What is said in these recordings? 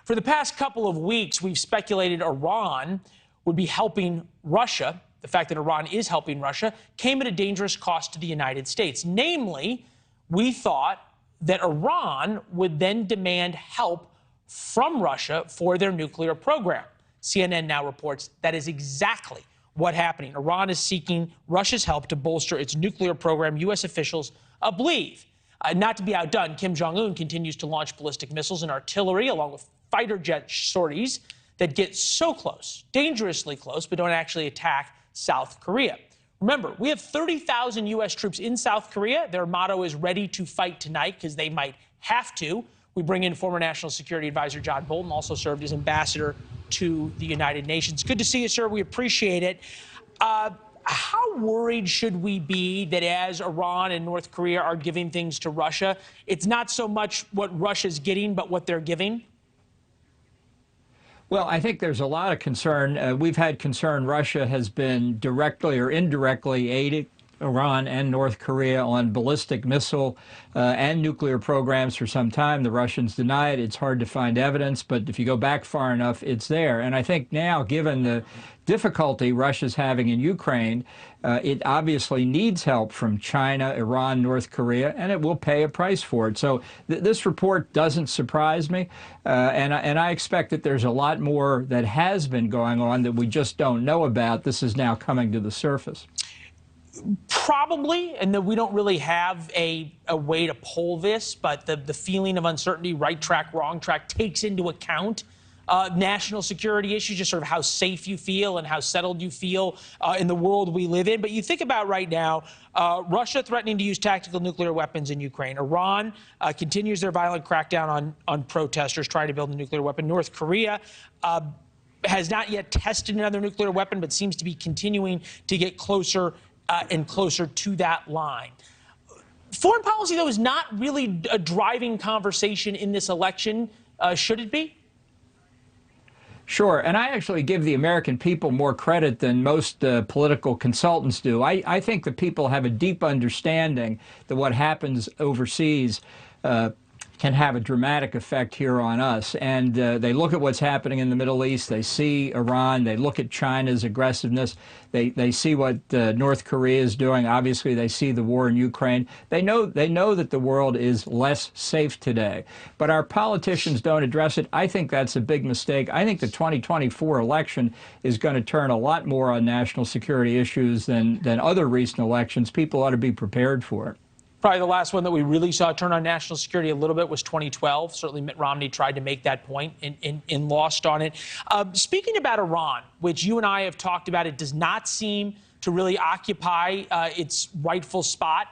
For the past couple of weeks, we've speculated Iran would be helping Russia. The fact that Iran is helping Russia came at a dangerous cost to the United States. Namely, we thought that Iran would then demand help from Russia for their nuclear program. CNN now reports that is exactly what's happening. Iran is seeking Russia's help to bolster its nuclear program. U.S. officials believe. Not to be outdone, Kim Jong-un continues to launch ballistic missiles and artillery along with fighter jet sorties that get so close, dangerously close, but don't actually attack South Korea. Remember, we have 30,000 U.S. troops in South Korea. Their motto is ready to fight tonight because they might have to. We bring in former National Security Advisor John Bolton, also served as ambassador to the United Nations. Good to see you, sir. We appreciate it. How worried should we be that as Iran and North Korea are giving things to Russia, it's not so much what Russia's getting, but what they're giving? Well, I think there's a lot of concern. We've had concern Russia has been directly or indirectly aiding Iran and North Korea on ballistic missile and nuclear programs for some time. The Russians deny it. It's hard to find evidence, but if you go back far enough, it's there. And I think now, given the difficulty Russia's having in Ukraine, it obviously needs help from China, Iran, North Korea, and it will pay a price for it. So this report doesn't surprise me, and I expect that there's a lot more that has been going on that we just don't know about. This is now coming to the surface. Probably, and that we don't really have a way to poll this, but the feeling of uncertainty, right track, wrong track, takes into account national security issues, just sort of how safe you feel and how settled you feel in the world we live in. But you think about right now, Russia threatening to use tactical nuclear weapons in Ukraine. Iran continues their violent crackdown on protesters trying to build a nuclear weapon. North Korea has not yet tested another nuclear weapon, but seems to be continuing to get closer and closer to that line. Foreign policy, though, is not really a driving conversation in this election. Should it be? Sure, and I actually give the American people more credit than most political consultants do. I think the people have a deep understanding that what happens overseas can have a dramatic effect here on us. And they look at what's happening in the Middle East. They see Iran. They look at China's aggressiveness. They see what North Korea is doing. Obviously, they see the war in Ukraine. They know that the world is less safe today. But our politicians don't address it. I think that's a big mistake. I think the 2024 election is going to turn a lot more on national security issues than other recent elections. People ought to be prepared for it. Probably the last one that we really saw turn on national security a little bit was 2012. Certainly Mitt Romney tried to make that point and lost on it. Speaking about Iran, which you and I have talked about, it does not seem to really occupy its rightful spot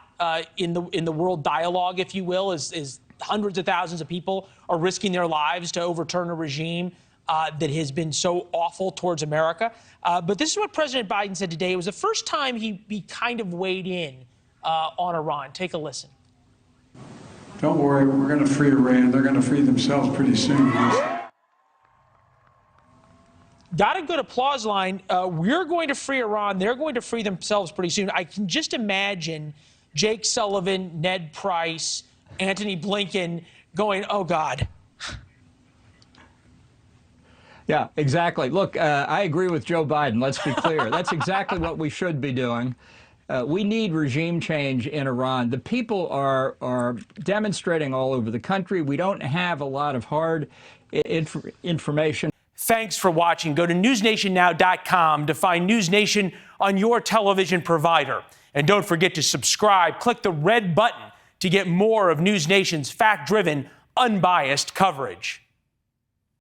in the world dialogue, if you will, as hundreds of thousands of people are risking their lives to overturn a regime that has been so awful towards America. But this is what President Biden said today. It was the first time he kind of weighed in on Iran. Take a listen. Don't worry, we're going to free Iran. They're going to free themselves pretty soon. Got a good applause line. We're going to free Iran. They're going to free themselves pretty soon. I can just imagine Jake Sullivan, Ned Price, Antony Blinken going, oh, God. Yeah, exactly. Look, I agree with Joe Biden. Let's be clear. That's exactly what we should be doing. We need regime change in Iran. The people are demonstrating all over the country. We don't have a lot of hard information. Thanks for watching. Go to newsnationnow.com to find NewsNation on your television provider. And don't forget to subscribe. Click the red button to get more of NewsNation's fact-driven, unbiased coverage.